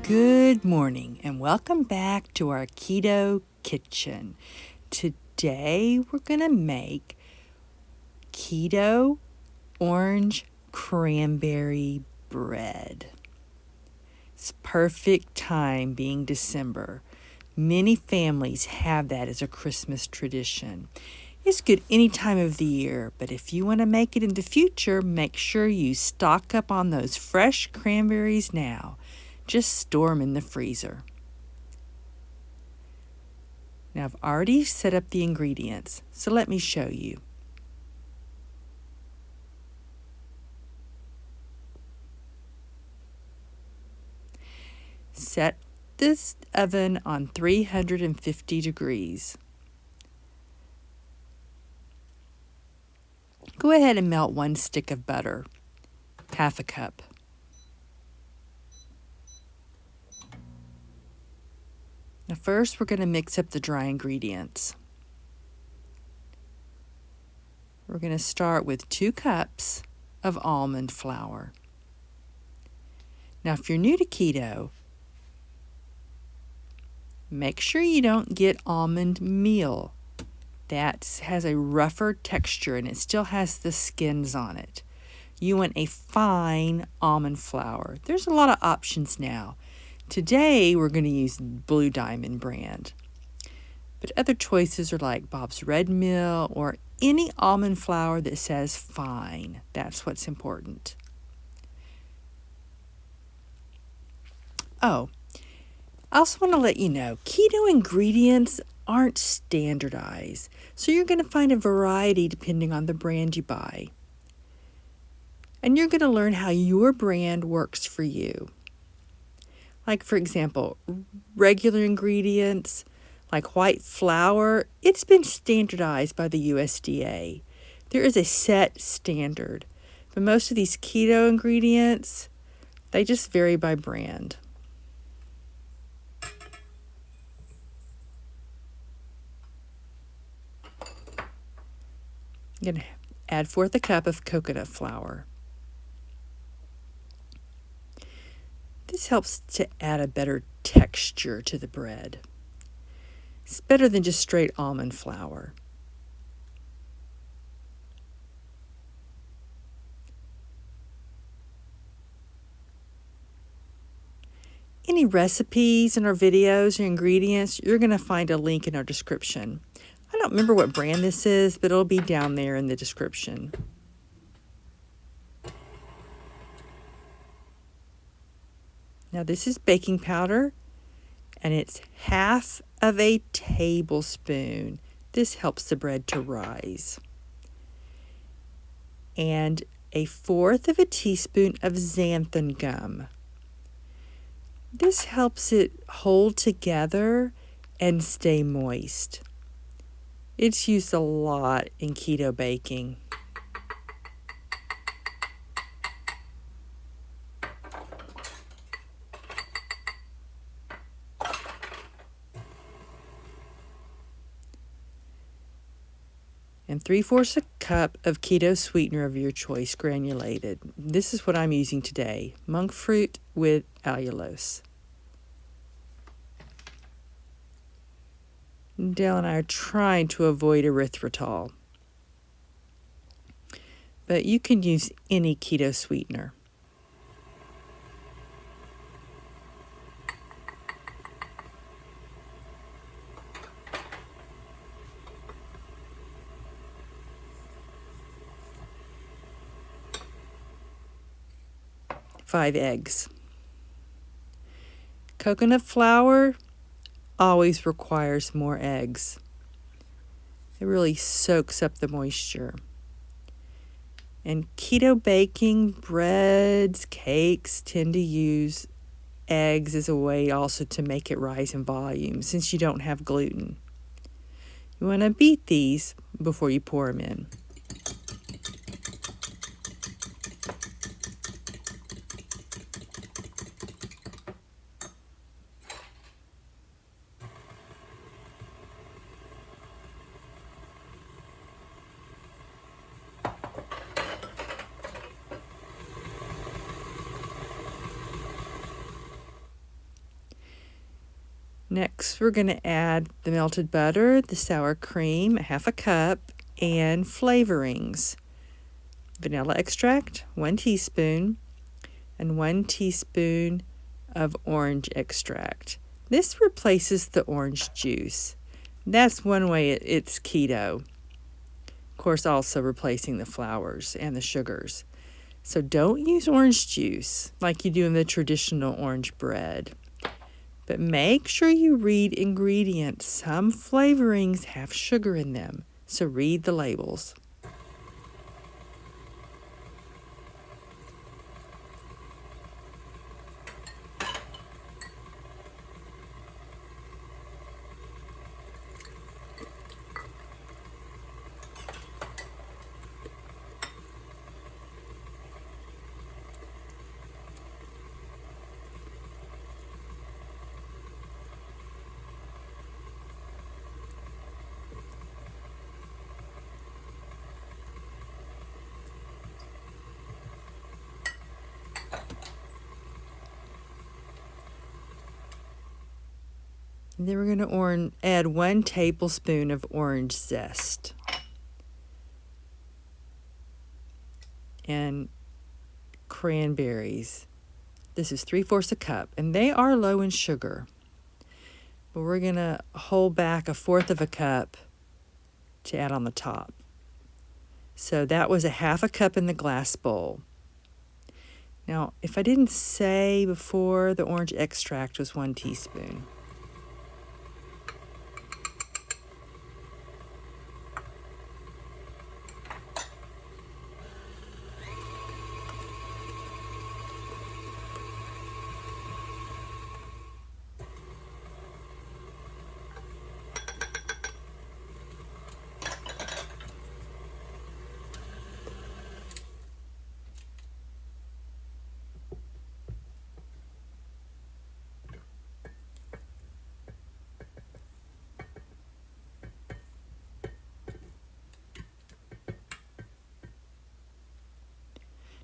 Good morning and welcome back to our Keto Kitchen. Today we're going to make Keto Orange Cranberry Bread. It's perfect time being December. Many families have that as a Christmas tradition. It's good any time of the year, but if you want to make it in the future, make sure you stock up on those fresh cranberries now. Just store them in the freezer. Now I've already set up the ingredients, so let me show you. Set this oven on 350 degrees. Go ahead and melt 1 stick of butter, half a cup. Now first we're going to mix up the dry ingredients. We're going to start with 2 cups of almond flour. Now if you're new to keto, make sure you don't get almond meal. That has a rougher texture and it still has the skins on it. You want a fine almond flour. There's a lot of options now. Today we're going to use Blue Diamond brand, but other choices are like Bob's Red Mill or any almond flour that says fine. That's what's important. Oh, I also want to let you know, keto ingredients aren't standardized, so you're going to find a variety depending on the brand you buy. And you're going to learn how your brand works for you. Like, for example, regular ingredients like white flour, it's been standardized by the USDA. There is a set standard. But most of these keto ingredients, they just vary by brand. I'm going to add 1/4 cup of coconut flour. This helps to add a better texture to the bread. It's better than just straight almond flour. Any recipes in our videos or ingredients, you're going to find a link in our description. I don't remember what brand this is, but it'll be down there in the description. Now this is baking powder, and it's 1/2 of a tablespoon. This helps the bread to rise. And 1/4 of a teaspoon of xanthan gum. This helps it hold together and stay moist. It's used a lot in keto baking. And 3/4 a cup of keto sweetener of your choice, granulated. This is what I'm using today, monk fruit with allulose. Dale and I are trying to avoid erythritol, but you can use any keto sweetener. Five eggs. Coconut flour always requires more eggs. It really soaks up the moisture. And keto baking, breads, cakes tend to use eggs as a way also to make it rise in volume since you don't have gluten. You want to beat these before you pour them in. Next, we're going to add the melted butter, the sour cream, 1/2 cup, and flavorings. Vanilla extract, 1 teaspoon, and 1 teaspoon of orange extract. This replaces the orange juice. That's one way it's keto. Of course, also replacing the flours and the sugars. So don't use orange juice like you do in the traditional orange bread. But make sure you read ingredients. Some flavorings have sugar in them, so read the labels. And then we're going to add 1 tablespoon of orange zest. And cranberries. This is 3/4 a cup, and they are low in sugar. But we're going to hold back 1/4 cup to add on the top. So that was 1/2 cup in the glass bowl. Now, if I didn't say before, the orange extract was 1 teaspoon.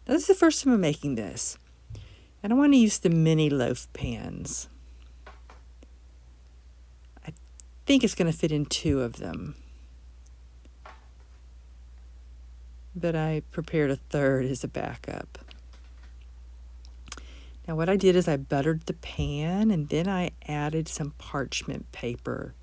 Now, this is the first time I'm making this, and I want to use the mini loaf pans. I think it's going to fit in 2 of them, but I prepared a 3rd as a backup. Now what I did is I buttered the pan, and then I added some parchment paper.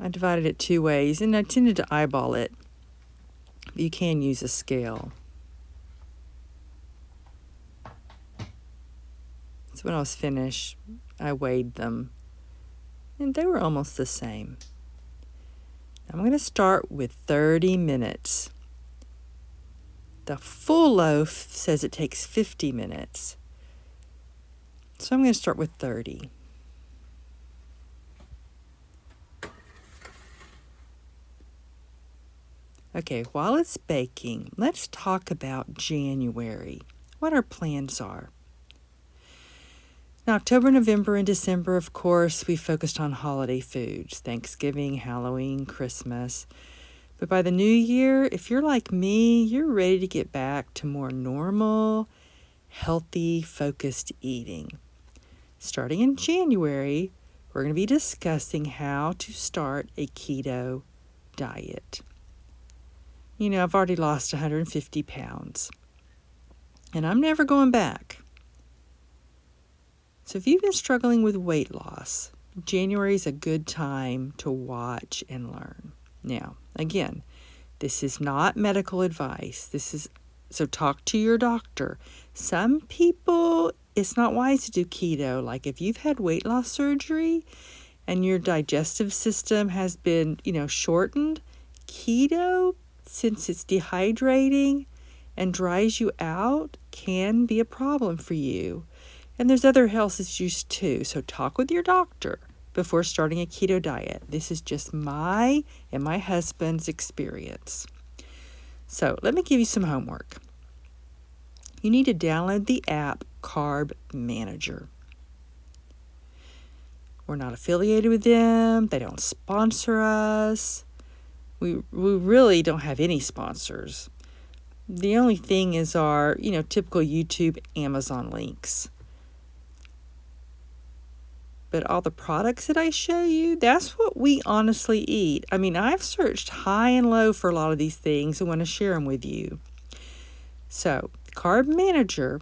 I divided it 2 ways, and I tended to eyeball it. You can use a scale. So when I was finished, I weighed them, and they were almost the same. I'm going to start with 30 minutes. The full loaf says it takes 50 minutes. So I'm going to start with 30. Okay, while it's baking, let's talk about January, what our plans are. Now, October, November, and December, of course, we focused on holiday foods, Thanksgiving, Halloween, Christmas. But by the new year, if you're like me, you're ready to get back to more normal, healthy, focused eating. Starting in January, we're going to be discussing how to start a keto diet. You know, I've already lost 150 pounds, and I'm never going back. So if you've been struggling with weight loss, January is a good time to watch and learn. Now, again, this is not medical advice. So talk to your doctor. Some people, it's not wise to do keto. Like if you've had weight loss surgery and your digestive system has been, shortened, keto, since it's dehydrating and dries you out, can be a problem for you. And there's other health issues too. So talk with your doctor before starting a keto diet. This is just my and my husband's experience. So let me give you some homework. You need to download the app Carb Manager. We're not affiliated with them. They don't sponsor us. We really don't have any sponsors. The only thing is our, typical YouTube, Amazon links. But all the products that I show you, that's what we honestly eat. I mean, I've searched high and low for a lot of these things and want to share them with you. So, Carb Manager,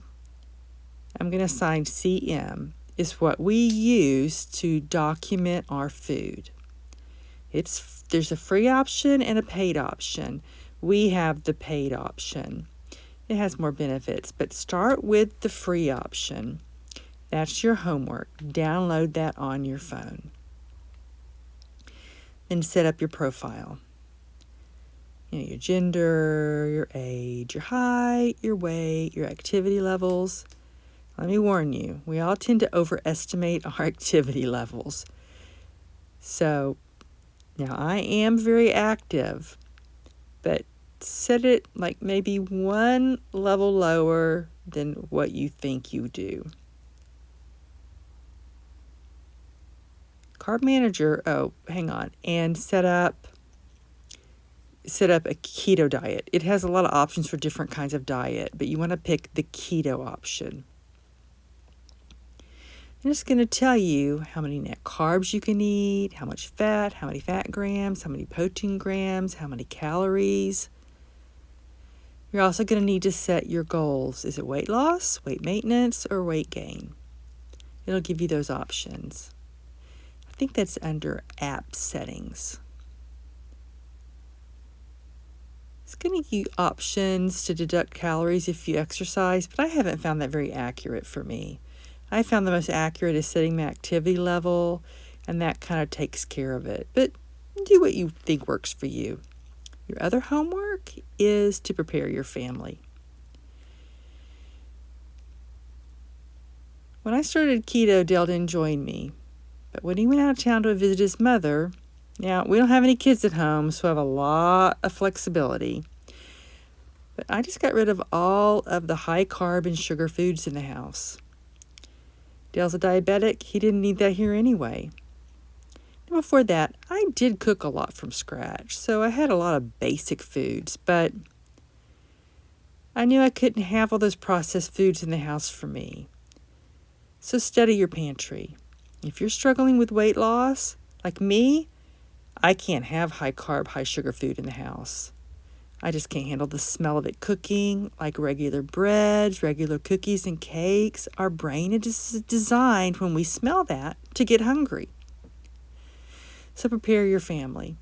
I'm going to assign CM, is what we use to document our food. There's a free option and a paid option. We have the paid option. It has more benefits, but start with the free option. That's your homework. Download that on your phone. Then set up your profile. Your gender, your age, your height, your weight, your activity levels. Let me warn you, we all tend to overestimate our activity levels. So, now I am very active, but set it like maybe one level lower than what you think you do. Carb Manager, and set up a keto diet. It has a lot of options for different kinds of diet, but you want to pick the keto option. And it's going to tell you how many net carbs you can eat, how much fat, how many fat grams, how many protein grams, how many calories. You're also going to need to set your goals. Is it weight loss, weight maintenance, or weight gain? It'll give you those options. I think that's under app settings. It's going to give you options to deduct calories if you exercise, but I haven't found that very accurate for me. I found the most accurate is setting my activity level, and that kind of takes care of it. But do what you think works for you. Your other homework is to prepare your family. When I started keto, Dale didn't join me. But when he went out of town to visit his mother, now we don't have any kids at home, so I have a lot of flexibility. But I just got rid of all of the high carb and sugar foods in the house. Dale's a diabetic. He didn't need that here anyway. And before that, I did cook a lot from scratch, so I had a lot of basic foods, but I knew I couldn't have all those processed foods in the house for me. So study your pantry. If you're struggling with weight loss, like me, I can't have high carb, high sugar food in the house. I just can't handle the smell of it cooking, like regular breads, regular cookies and cakes. Our brain is designed when we smell that to get hungry. So prepare your family.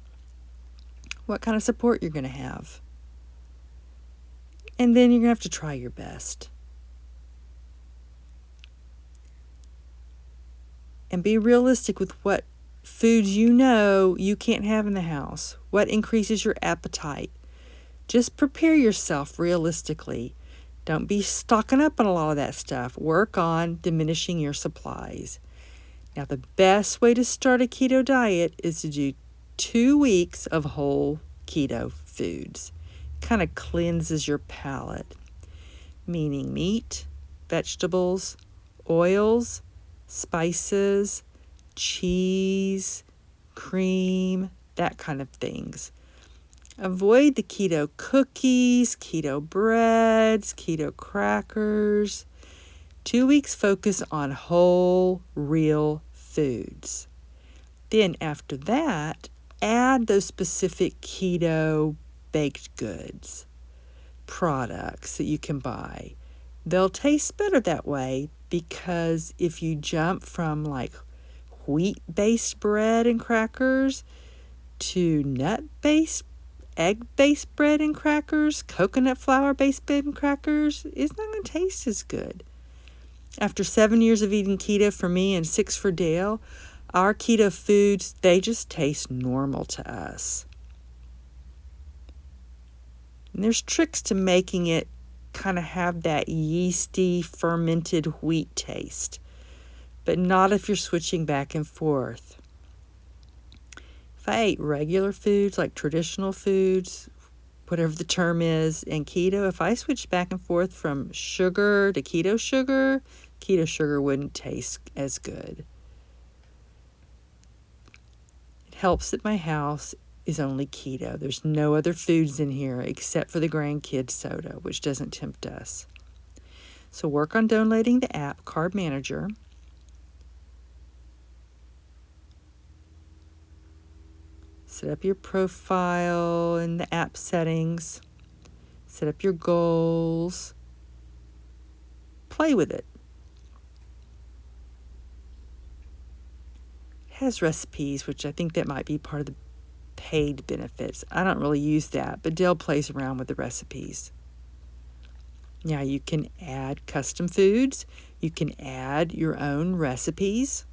What kind of support you're going to have. And then you're going to have to try your best. And be realistic with what foods you can't have in the house. What increases your appetite. Just prepare yourself realistically. Don't be stocking up on a lot of that stuff. Work on diminishing your supplies. Now, the best way to start a keto diet is to do 2 weeks of whole keto foods. Kind of cleanses your palate, meaning meat, vegetables, oils, spices, cheese, cream, that kind of things. Avoid the keto cookies, keto breads, keto crackers. 2 weeks focus on whole, real foods. Then after that, add those specific keto baked goods, products that you can buy. They'll taste better that way, because if you jump from like wheat-based bread and crackers to nut-based, egg-based bread and crackers, coconut flour-based bread and crackers, it's not going to taste as good. After 7 years of eating keto for me and 6 for Dale, our keto foods, they just taste normal to us. And there's tricks to making it kind of have that yeasty, fermented wheat taste, but not if you're switching back and forth. If I ate regular foods, like traditional foods, whatever the term is, and keto, if I switched back and forth from sugar to keto sugar wouldn't taste as good. It helps that my house is only keto. There's no other foods in here except for the grandkids soda, which doesn't tempt us. So work on downloading the app, Carb Manager. Set up your profile in the app settings. Set up your goals. Play with it. It has recipes, which I think that might be part of the paid benefits. I don't really use that, but Dale plays around with the recipes. Now you can add custom foods. You can add your own recipes.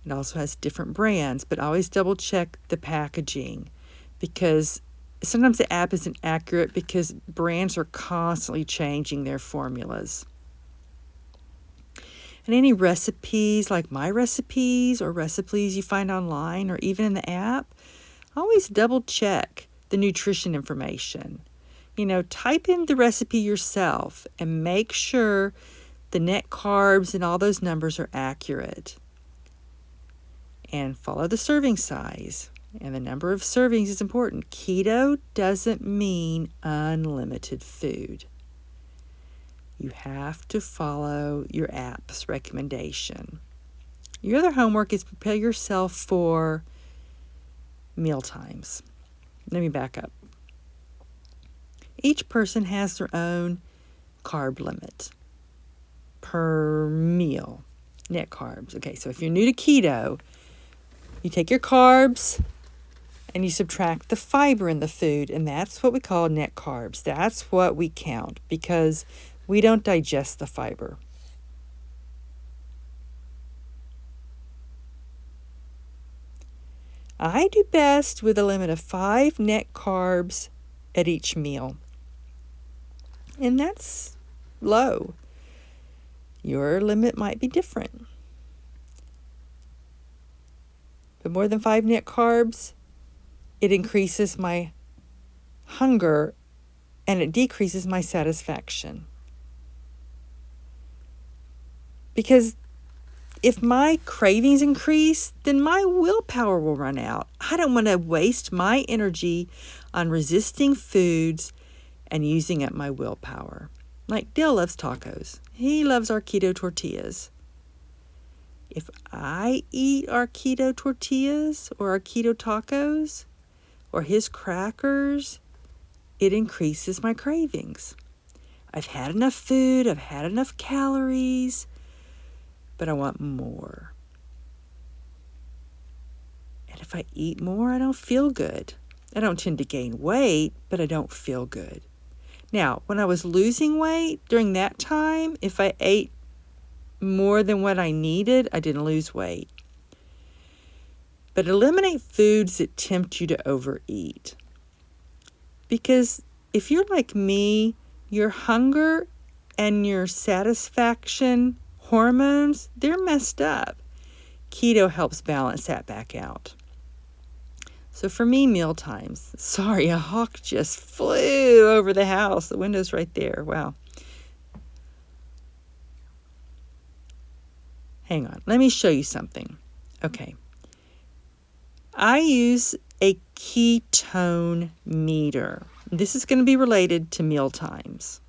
It also has different brands, but always double check the packaging, because sometimes the app isn't accurate because brands are constantly changing their formulas. And any recipes, like my recipes or recipes you find online or even in the app, always double check the nutrition information. Type in the recipe yourself and make sure the net carbs and all those numbers are accurate. And follow the serving size. And the number of servings is important. Keto doesn't mean unlimited food. You have to follow your app's recommendation. Your other homework is prepare yourself for meal times. Let me back up. Each person has their own carb limit per meal, net carbs. Okay, so if you're new to keto, you take your carbs and you subtract the fiber in the food, and that's what we call net carbs. That's what we count, because we don't digest the fiber. I do best with a limit of 5 net carbs at each meal. And that's low. Your limit might be different. But more than 5 net carbs, it increases my hunger and it decreases my satisfaction. Because if my cravings increase, then my willpower will run out. I don't want to waste my energy on resisting foods and using up my willpower. Like Dale loves tacos. He loves our keto tortillas. If I eat our keto tortillas or our keto tacos or his crackers, it increases my cravings. I've had enough food, I've had enough calories, but I want more. And if I eat more, I don't feel good. I don't tend to gain weight, but I don't feel good. Now, when I was losing weight, during that time, if I ate more than what I needed, I didn't lose weight. But eliminate foods that tempt you to overeat. Because if you're like me, your hunger and your satisfaction hormones, they're messed up. Keto helps balance that back out. So for me, meal times. Sorry, a hawk just flew over the house. The window's right there. Wow. Hang on. Let me show you something. Okay. I use a ketone meter. This is going to be related to meal times.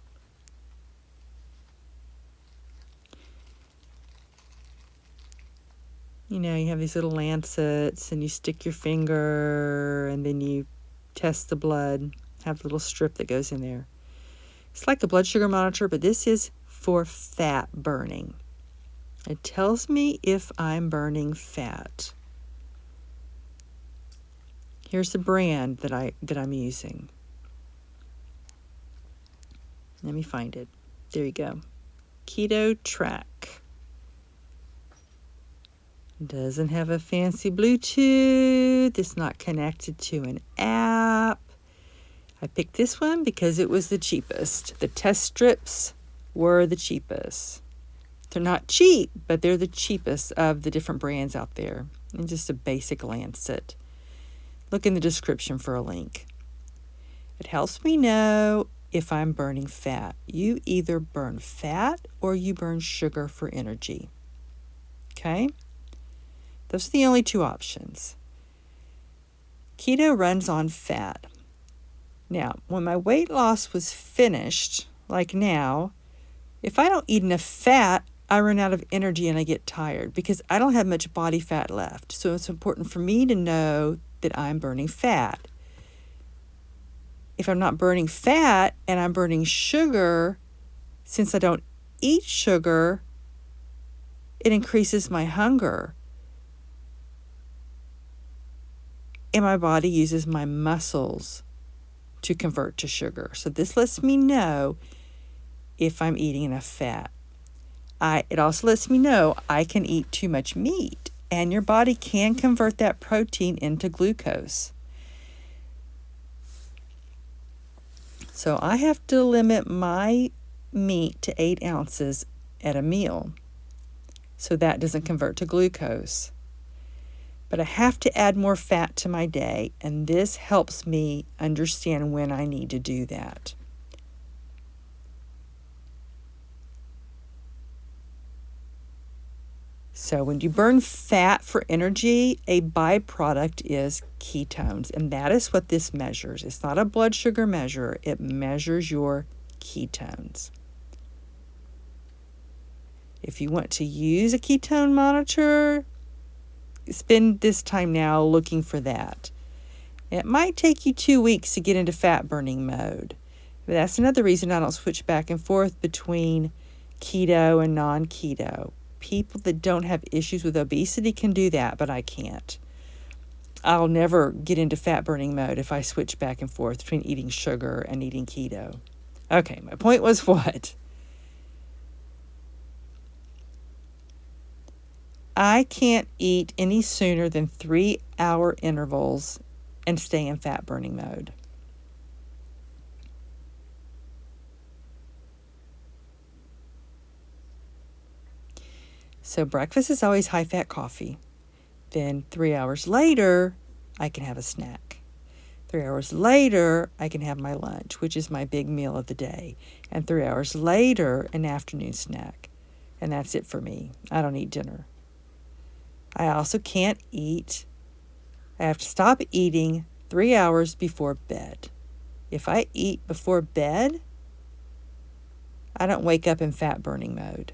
You know, you have these little lancets and you stick your finger and then you test the blood, have a little strip that goes in there. It's like a blood sugar monitor, but this is for fat burning. It tells me if I'm burning fat. Here's the brand that I'm using. Let me find it. There you go. Keto Track. Doesn't have a fancy Bluetooth. It's not connected to an app. I picked this one because it was the cheapest. The test strips were the cheapest. They're not cheap, but they're the cheapest of the different brands out there. And just a basic lancet. Look in the description for a link. It helps me know if I'm burning fat. You either burn fat or you burn sugar for energy. Okay? Those are the only two options. Keto runs on fat. Now, when my weight loss was finished, like now, if I don't eat enough fat, I run out of energy and I get tired because I don't have much body fat left. So it's important for me to know that I'm burning fat. If I'm not burning fat and I'm burning sugar, since I don't eat sugar, it increases my hunger. And my body uses my muscles to convert to sugar. So this lets me know if I'm eating enough fat. It also lets me know I can eat too much meat, and your body can convert that protein into glucose. So I have to limit my meat to 8 ounces at a meal, so that doesn't convert to glucose. But I have to add more fat to my day, and this helps me understand when I need to do that. So when you burn fat for energy, a byproduct is ketones, and that is what this measures. It's not a blood sugar measure. It measures your ketones. If you want to use a ketone monitor, spend this time now looking for that. It might take you 2 weeks to get into fat burning mode. But that's another reason I don't switch back and forth between keto and non-keto. People that don't have issues with obesity can do that, but I can't. I'll never get into fat burning mode if I switch back and forth between eating sugar and eating keto. Okay, my point was what? I can't eat any sooner than 3-hour intervals and stay in fat burning mode. So breakfast is always high-fat coffee. Then 3 hours later, I can have a snack. 3 hours later, I can have my lunch, which is my big meal of the day. And 3 hours later, an afternoon snack. And that's it for me. I don't eat dinner. I also can't eat. I have to stop eating 3 hours before bed. If I eat before bed, I don't wake up in fat burning mode.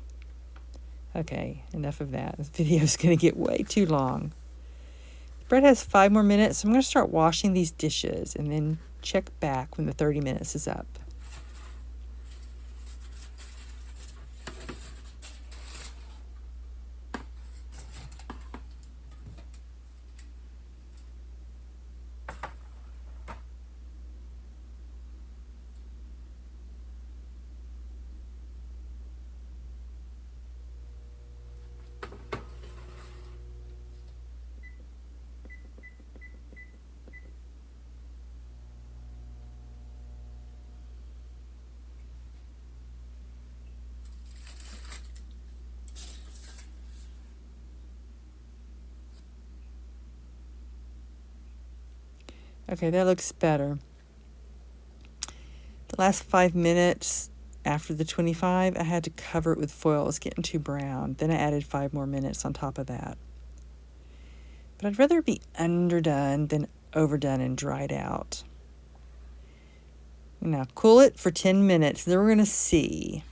Okay, enough of that. This video is going to get way too long. The bread has 5 more minutes, so I'm going to start washing these dishes and then check back when the 30 minutes is up. Okay, that looks better. The last 5 minutes after the 25, I had to cover it with foil. It was getting too brown. Then I added 5 more minutes on top of that. But I'd rather be underdone than overdone and dried out. Now cool it for 10 minutes. Then we're going to see.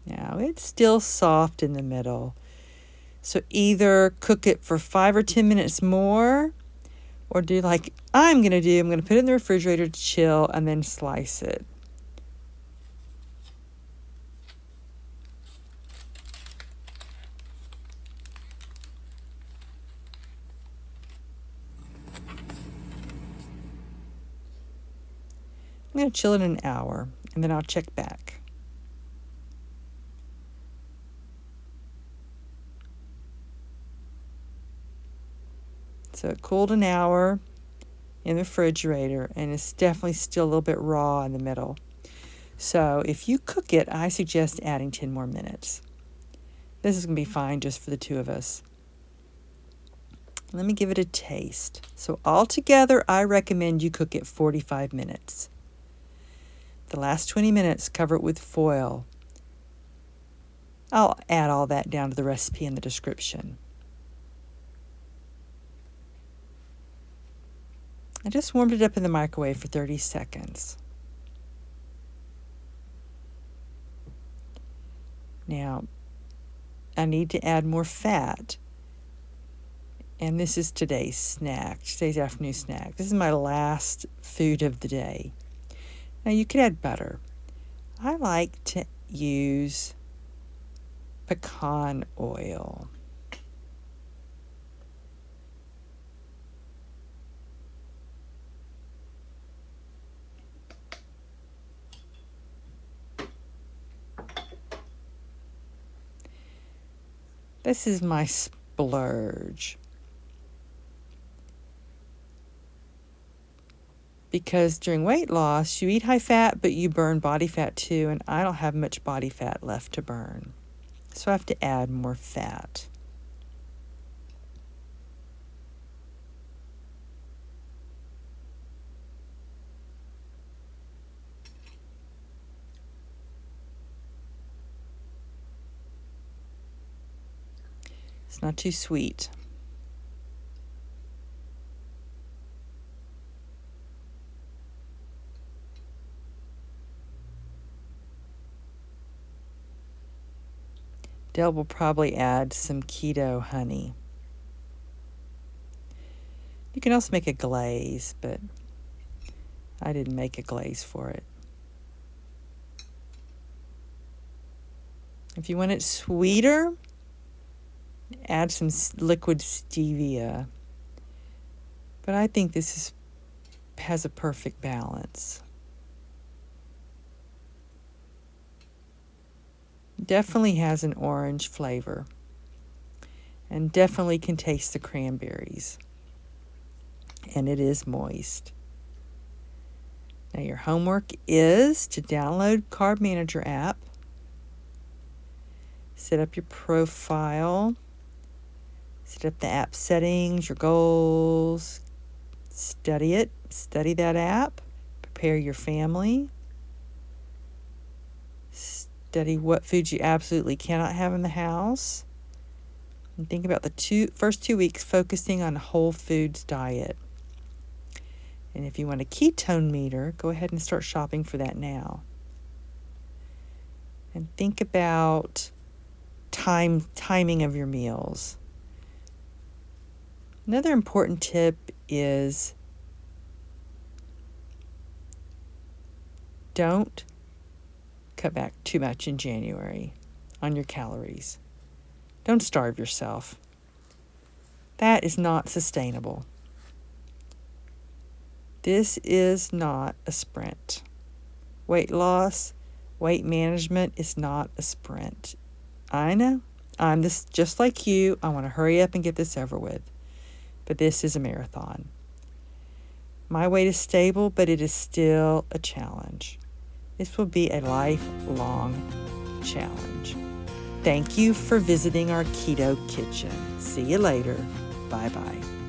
Now it's still soft in the middle. So either cook it for 5 or 10 minutes more, or do like I'm going to do. I'm going to put it in the refrigerator to chill and then slice it. I'm going to chill it an hour, and then I'll check back. So it cooled an hour in the refrigerator, and it's definitely still a little bit raw in the middle. So if you cook it, I suggest adding 10 more minutes. This is going to be fine just for the two of us. Let me give it a taste. So altogether, I recommend you cook it 45 minutes. The last 20 minutes, cover it with foil. I'll add all that down to the recipe in the description. I just warmed it up in the microwave for 30 seconds. Now, I need to add more fat. And this is today's snack, today's afternoon snack. This is my last food of the day. Now, you could add butter. I like to use pecan oil. This is my splurge. Because during weight loss, you eat high fat, but you burn body fat too, and I don't have much body fat left to burn. So I have to add more fat. It's not too sweet. Dell will probably add some keto honey. You can also make a glaze, but I didn't make a glaze for it. If you want it sweeter, add some liquid stevia. But I think this has a perfect balance. Definitely has an orange flavor, and definitely can taste the cranberries, and it is moist. Now your homework is to download Carb Manager app, set up your profile, set up the app settings, your goals, study that app, prepare your family, study what foods you absolutely cannot have in the house, and think about the first 2 weeks focusing on a whole foods diet. And if you want a ketone meter, go ahead and start shopping for that now. And think about timing of your meals. Another important tip is don't cut back too much in January on your calories. Don't starve yourself. That is not sustainable. This is not a sprint. Weight loss, weight management is not a sprint. I know. I'm just like you. I want to hurry up and get this over with. But this is a marathon. My weight is stable, but it is still a challenge. This will be a lifelong challenge. Thank you for visiting our Keto Kitchen. See you later. Bye-bye.